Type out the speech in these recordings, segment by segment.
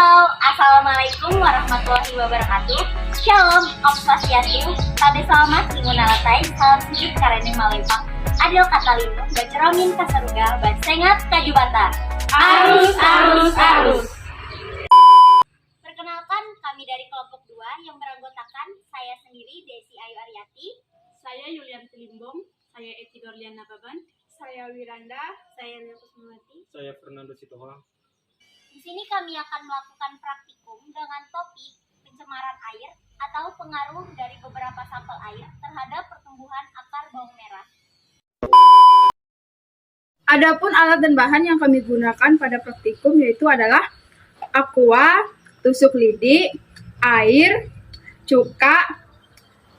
Halo, Assalamualaikum warahmatullahi wabarakatuh. Shalom, Om Swastiastu, Tabe Selamat, Limunalatai, Salam Sujud Karene Malempang, Adil Katalino, Baceromin Kasaruga, Basengat Kajubata. Arus, arus, arus. Perkenalkan, kami dari kelompok 2 yang beranggotakan saya sendiri, Desi Ayu Aryati, saya Yulian Telimbong, saya Eti Dorliana Baban, saya Wiranda, saya Lia Kusmawati, saya Fernando Sitohang. Di sini kami akan melakukan praktikum dengan topik pencemaran air atau pengaruh dari beberapa sampel air terhadap pertumbuhan akar bawang merah. Adapun alat dan bahan yang kami gunakan pada praktikum yaitu adalah aqua, tusuk lidi, air, cuka,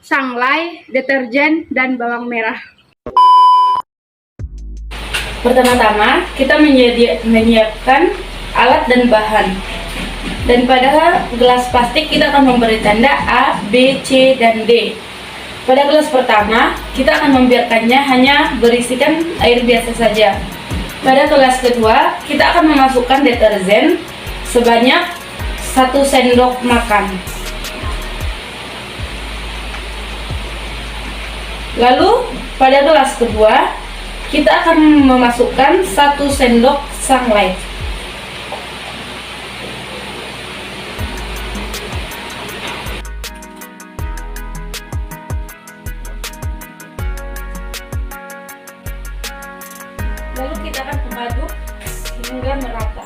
sanglai, deterjen, dan bawang merah. Pertama-tama kita menyiapkan alat dan bahan. Dan pada gelas plastik kita akan memberi tanda A, B, C, dan D. Pada gelas pertama, kita akan membiarkannya hanya berisikan air biasa saja. Pada gelas kedua, kita akan memasukkan deterjen sebanyak 1 sendok makan. Lalu, pada gelas kedua, kita akan memasukkan 1 sendok sanglai. Lalu kita akan mengaduk hingga merata.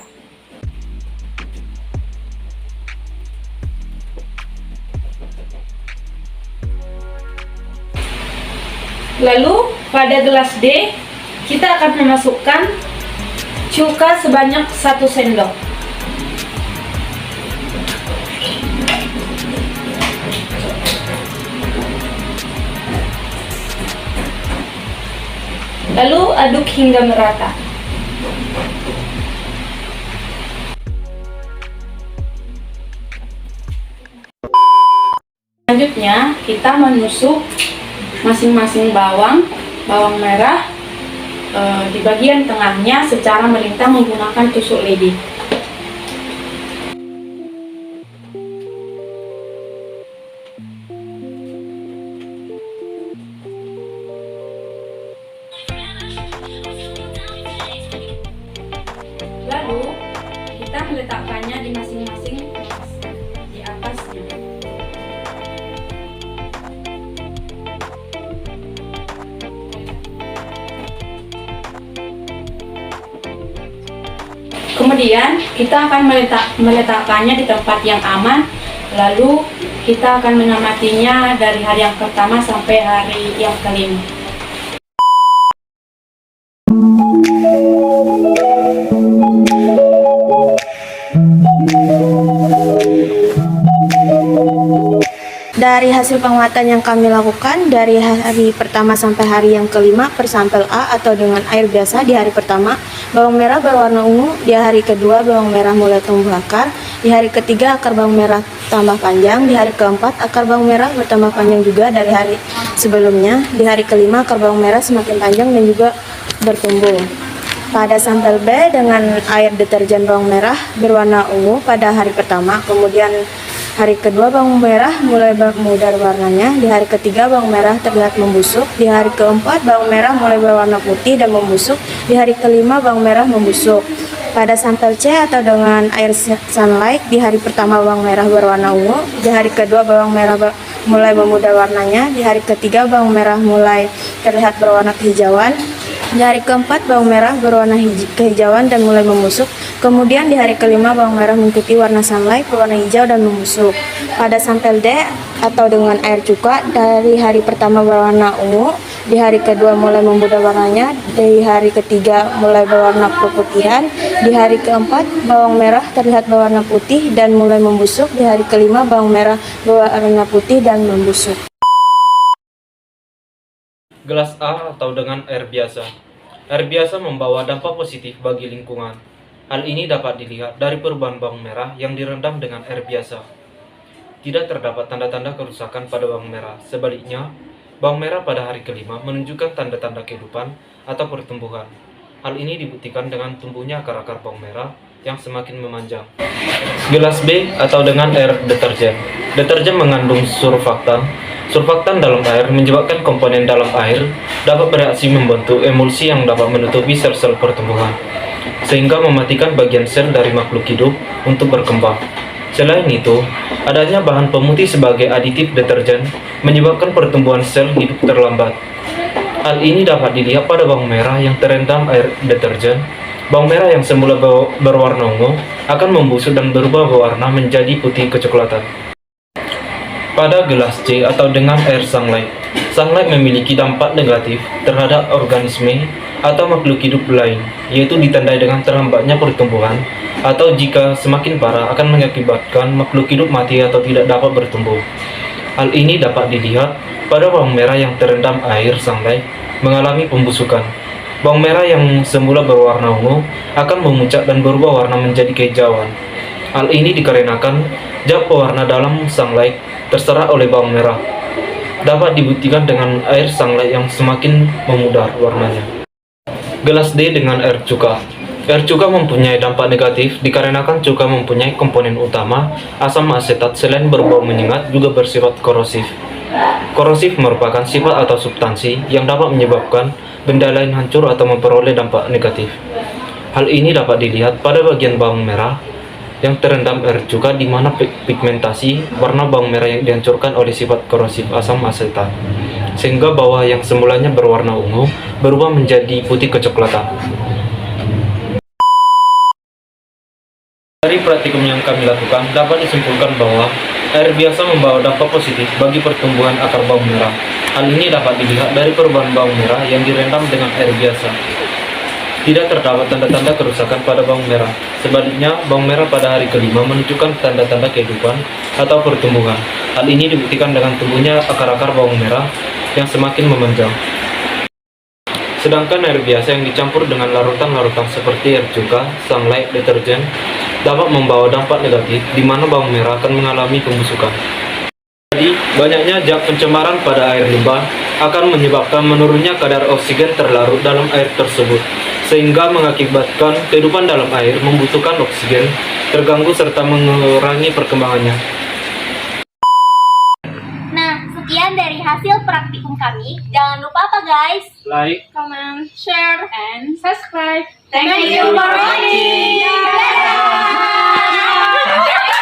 Lalu pada gelas D kita akan memasukkan cuka sebanyak 1 sendok. Lalu aduk hingga merata. Selanjutnya kita menusuk masing-masing bawang merah di bagian tengahnya secara melintang menggunakan tusuk lidi. Lalu kita meletakkannya di masing-masing di atasnya. Kemudian kita akan meletakkannya di tempat yang aman. Lalu kita akan mengamatinya dari hari yang pertama sampai hari yang kelima. Dari hasil penguatan yang kami lakukan dari hari pertama sampai hari yang kelima per sampel A atau dengan air biasa di hari pertama, bawang merah berwarna ungu, di hari kedua bawang merah mulai tumbuh akar, di hari ketiga akar bawang merah tambah panjang, di hari keempat akar bawang merah bertambah panjang juga dari hari sebelumnya, di hari kelima akar bawang merah semakin panjang dan juga bertumbuh. Pada sampel B dengan air deterjen bawang merah berwarna ungu pada hari pertama, kemudian hari kedua bawang merah mulai bermudar warnanya, di hari ketiga bawang merah terlihat membusuk, di hari keempat bawang merah mulai berwarna putih dan membusuk, di hari kelima bawang merah membusuk. Pada sampel C atau dengan air sunlight, di hari pertama bawang merah berwarna ungu, di hari kedua bawang merah mulai memudar warnanya, di hari ketiga bawang merah mulai terlihat berwarna kehijauan, di hari keempat bawang merah berwarna kehijauan dan mulai membusuk. Kemudian di hari kelima bawang merah mengikuti warna sunlight berwarna hijau dan membusuk. Pada sampel D atau dengan air cuka, dari hari pertama berwarna ungu, di hari kedua mulai memudar warnanya, di hari ketiga mulai berwarna keputihan, di hari keempat bawang merah terlihat berwarna putih dan mulai membusuk, di hari kelima bawang merah berwarna putih dan membusuk. Gelas A atau dengan air biasa. Air biasa membawa dampak positif bagi lingkungan. Hal ini dapat dilihat dari perubahan bawang merah yang direndam dengan air biasa. Tidak terdapat tanda-tanda kerusakan pada bawang merah. Sebaliknya, bawang merah pada hari kelima menunjukkan tanda-tanda kehidupan atau pertumbuhan. Hal ini dibuktikan dengan tumbuhnya akar-akar bawang merah yang semakin memanjang. Gelas B atau dengan air deterjen. Deterjen mengandung surfaktan. Surfaktan dalam air menyebabkan komponen dalam air dapat bereaksi membentuk emulsi yang dapat menutupi sel-sel pertumbuhan, sehingga mematikan bagian sel dari makhluk hidup untuk berkembang. Selain itu, adanya bahan pemutih sebagai aditif deterjen menyebabkan pertumbuhan sel hidup terlambat. Hal ini dapat dilihat pada bawang merah yang terendam air deterjen. Bawang merah yang semula berwarna ungu akan membusuk dan berubah warna menjadi putih kecoklatan. Pada gelas C atau dengan air sunlight, sunlight memiliki dampak negatif terhadap organisme atau makhluk hidup lain, yaitu ditandai dengan terhambatnya pertumbuhan, atau jika semakin parah akan mengakibatkan makhluk hidup mati atau tidak dapat bertumbuh. Hal ini dapat dilihat pada bawang merah yang terendam air sunlight mengalami pembusukan. Bawang merah yang semula berwarna ungu akan memuncak dan berubah warna menjadi kehijauan. Hal ini dikarenakan zat pewarna dalam sunlight terserap oleh bawang merah. Dapat dibuktikan dengan air sunlight yang semakin memudar warnanya. Gelas D dengan air cuka. Air cuka mempunyai dampak negatif dikarenakan cuka mempunyai komponen utama asam asetat. Selain berbau menyengat juga bersifat korosif. Korosif merupakan sifat atau substansi yang dapat menyebabkan benda lain hancur atau memperoleh dampak negatif. Hal ini dapat dilihat pada bagian bawang merah yang terendam air cuka, di mana pigmentasi warna bawang merah yang dihancurkan oleh sifat korosif asam asetat, sehingga bawah yang semulanya berwarna ungu berubah menjadi putih kecoklatan. Dari praktikum yang kami lakukan, dapat disimpulkan bahwa air biasa membawa dampak positif bagi pertumbuhan akar bawang merah. Hal ini dapat dilihat dari perubahan bawang merah yang direndam dengan air biasa. Tidak terdapat tanda-tanda kerusakan pada bawang merah. Sebaliknya, bawang merah pada hari kelima menunjukkan tanda-tanda kehidupan atau pertumbuhan. Hal ini dibuktikan dengan tumbuhnya akar-akar bawang merah yang semakin memanjang. Sedangkan air biasa yang dicampur dengan larutan-larutan seperti air cuka, sunlight, deterjen dapat membawa dampak negatif di mana bawang merah akan mengalami pembusukan. Jadi, banyaknya zat pencemaran pada air limbah akan menyebabkan menurunnya kadar oksigen terlarut dalam air tersebut, sehingga mengakibatkan kehidupan dalam air membutuhkan oksigen terganggu serta mengurangi perkembangannya. Nah, sekian dari hasil praktikum kami. Jangan lupa apa guys? Like, Comment, share, and subscribe. Thank you for watching.